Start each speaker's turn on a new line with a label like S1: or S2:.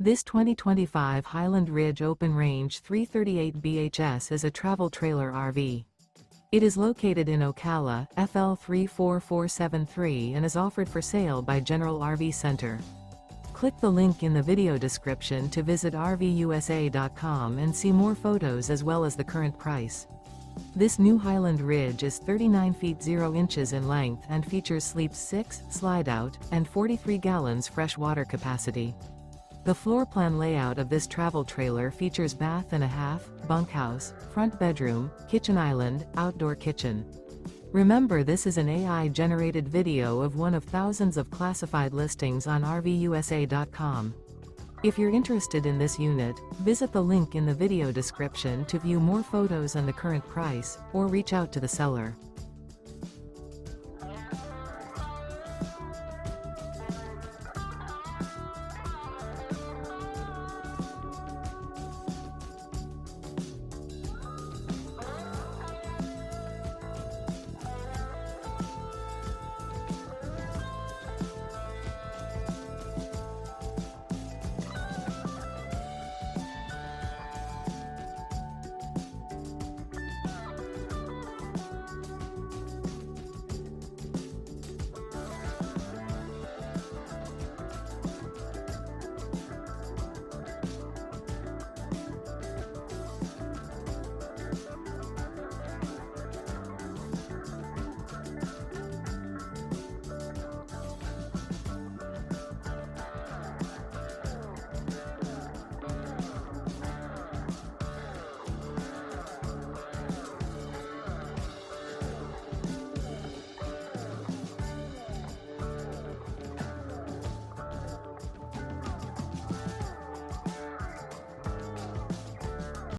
S1: This 2025 Highland Ridge Open Range 338 BHS is a travel trailer RV. It is located in Ocala, FL 34473 and is offered for sale by General RV Center. Click the link in the video description to visit RVUSA.com and see more photos as well as the current price. This new Highland Ridge is 39 feet 0 inches in length and features sleeps 6, slide-out, and 43 gallons fresh water capacity. The floor plan layout of this travel trailer features bath and a half, bunkhouse, front bedroom, kitchen island, outdoor kitchen. Remember, this is an AI-generated video of one of thousands of classified listings on RVUSA.com. If you're interested in this unit, visit the link in the video description to view more photos and the current price, or reach out to the seller.